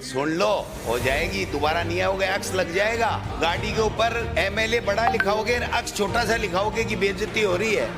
सुन लो, हो जाएगी, दोबारा नहीं आओगे, अक्स लग जाएगा। गाड़ी के ऊपर MLA बड़ा लिखाओगे, अक्स छोटा सा लिखाओगे कि बेइज्जती हो रही है।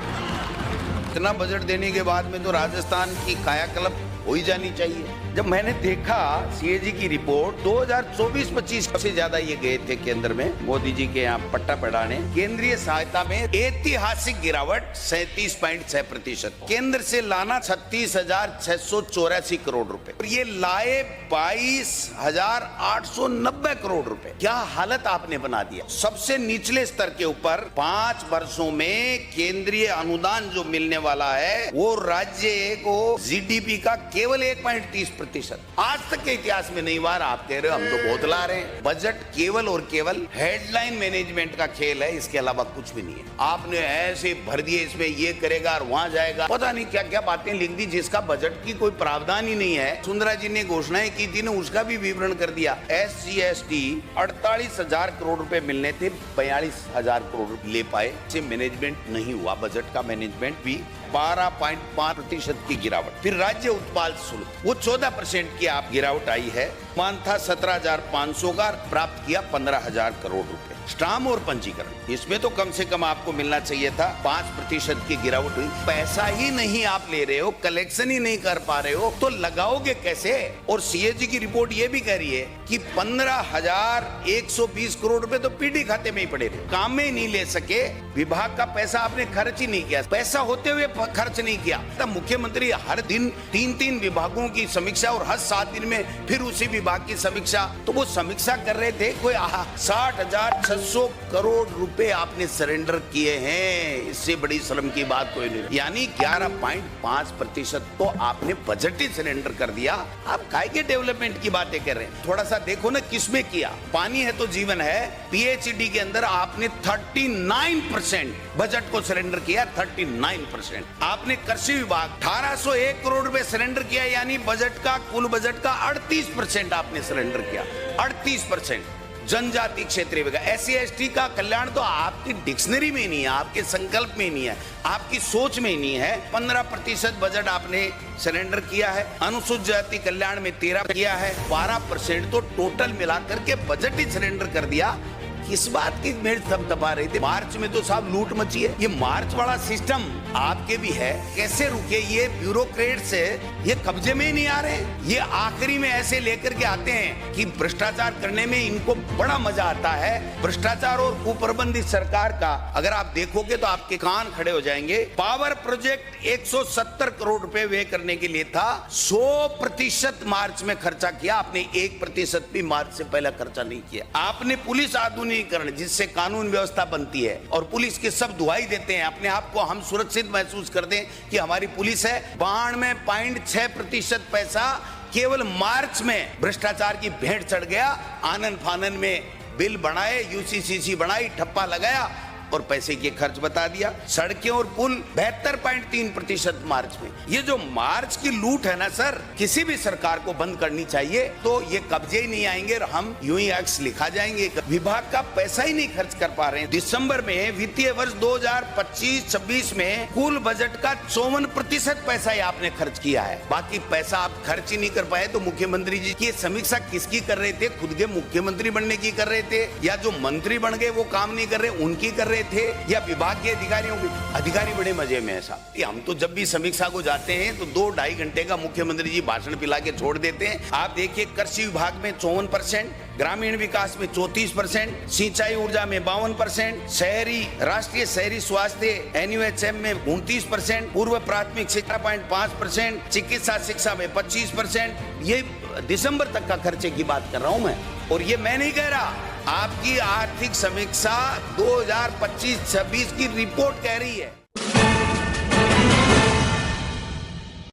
इतना बजट देने के बाद में तो राजस्थान की कायाकल्प हो ही जानी चाहिए। जब मैंने देखा CAG की रिपोर्ट 2024-25 से ज्यादा ये गए थे केंद्र में, मोदी जी के यहाँ पट्टा पड़ाने। केंद्रीय सहायता में ऐतिहासिक गिरावट 37.6%। केंद्र से लाना 36,684 करोड़ रुपए और ये लाए 22,890 करोड़ रुपए। क्या हालत आपने बना दिया। सबसे निचले स्तर के ऊपर 5 वर्षों में केंद्रीय अनुदान जो मिलने वाला है वो राज्य को GDP का केवल 1.30%। आज तक के इतिहास में नहीं हुआ। आप कह रहे हो हम तो बहुत ला रहे हैं। बजट केवल और केवल हेडलाइन मैनेजमेंट का खेल है, इसके अलावा कुछ भी नहीं है। आपने ऐसे भर दिए, इसमें ये करेगा और वहां जाएगा, पता नहीं क्या क्या बातें लिख दी जिसका बजट की कोई प्रावधान ही नहीं है। सुंदरा जी ने घोषणाएं की थी ना, उसका भी विवरण कर दिया। SC/ST 48,000 करोड़ रुपए मिलने थे, 42,000 करोड़ ले पाए। मैनेजमेंट नहीं हुआ, बजट का मैनेजमेंट भी 12.5% की गिरावट। फिर राज्य उत्पाद शुल्क वो 14% की आप गिरावट आई है। मान था 17,500 का, प्राप्त किया 15,000 करोड़ रुपए। स्टाम्प और पंजीकरण, इसमें तो कम से कम आपको मिलना चाहिए था। 5% की गिरावट हुई। पैसा ही नहीं आप ले रहे हो, कलेक्शन ही नहीं कर पा रहे हो, तो लगाओगे कैसे। और CAG की रिपोर्ट ये भी कह रही है कि 15,120 करोड़ रुपए तो PD खाते में ही पड़े थे, काम में ही नहीं ले सके। विभाग का पैसा आपने खर्च ही नहीं किया, पैसा होते हुए खर्च नहीं किया। तब मुख्यमंत्री हर दिन 3-3 विभागों की समीक्षा और हर 7 दिन में फिर उसी विभाग की समीक्षा। तो वो समीक्षा कर रहे थे। कोई 60,600 करोड़ रुपए आपने सरेंडर किए हैं, इससे बड़ी शर्म की बात कोई नहीं। यानी 11.5% तो आपने बजट ही सरेंडर कर दिया। आप काय के डेवलपमेंट की बातें कर रहे हैं। थोड़ा सा देखो ना किसमें किया। पानी है तो जीवन है, PHD के अंदर आपने 39% बजट को सरेंडर किया। 39% आपने कृषि विभाग 1801 करोड़ रुपए सरेंडर किया, यानी बजट का कुल बजट का 38% आपने सरेंडर किया। 38%। जनजाति क्षेत्रीय विकास, SC/ST का कल्याण तो आपकी डिक्शनरी में नहीं है, आपके संकल्प में नहीं है, आपकी सोच में नहीं है। 15% बजट आपने सरेंडर किया है। अनुसूचित जाति कल्याण में 13 किया है। 12% तो टोटल मिलाकर के बजट ही सरेंडर कर दिया। किस बात की मेज थपथपा रही थी। मार्च में तो साहब लूट मची है। ये मार्च वाला सिस्टम आपके भी है, कैसे रुके। ये ब्यूरोक्रेट से ये कब्जे में ही नहीं आ रहे। ये आखिरी में ऐसे लेकर के आते हैं कि भ्रष्टाचार करने में इनको बड़ा मजा आता है। भ्रष्टाचार और कुप्रबंधित सरकार का अगर आप देखोगे तो आपके कान खड़े हो जाएंगे। पावर प्रोजेक्ट 170 करोड़ रुपए व्यय करने के लिए था, 100% मार्च में खर्चा किया आपने, 1% भी मार्च से पहले खर्चा नहीं किया। आपने पुलिस आधुनिक जिससे कानून व्यवस्था बनती है और पुलिस के सब दुहाई देते हैं, अपने आप को हम सुरक्षित महसूस करते हैं कि हमारी पुलिस है। 92.6% पैसा केवल मार्च में भ्रष्टाचार की भेंट चढ़ गया। आनन फानन में बिल बनाए, UCCC बनाई, ठप्पा लगाया और पैसे के खर्च बता दिया। सड़कें और पुल 72.3% मार्च में। ये जो मार्च की लूट है ना सर, किसी भी सरकार को बंद करनी चाहिए। तो ये कब्जे ही नहीं आएंगे और हम यूं ही एक्स लिखा जाएंगे। विभाग का पैसा ही नहीं खर्च कर पा रहे हैं। दिसंबर में वित्तीय वर्ष 2025-26 में कुल बजट का 54% पैसा ही आपने खर्च किया है। बाकी पैसा आप खर्च ही नहीं कर पाए। तो मुख्यमंत्री जी की समीक्षा किसकी कर रहे थे। खुद के मुख्यमंत्री बनने की कर रहे थे, या जो मंत्री बन गए वो काम नहीं कर रहे उनकी कर रहे थे, या विभाग के अधिकारियों की। अधिकारी बड़े मजे में है साहब। हम तो जब भी समीक्षा को जाते हैं तो 2-2.5 घंटे का मुख्यमंत्री जी भाषण पिला के छोड़ देते हैं। आप देखिए कृषि विभाग में 54%, ग्रामीण विकास में 34%, सिंचाई ऊर्जा में 52%, शहरी राष्ट्रीय शहरी स्वास्थ्य NUHM में 29%, पूर्व प्राथमिक शिक्षा 5%, चिकित्सा शिक्षा में 25%। ये दिसंबर तक का खर्चे की बात कर रहा हूं मैं, और ये मैं नहीं कह रहा, आपकी आर्थिक समीक्षा 2025-26 की रिपोर्ट कह रही है।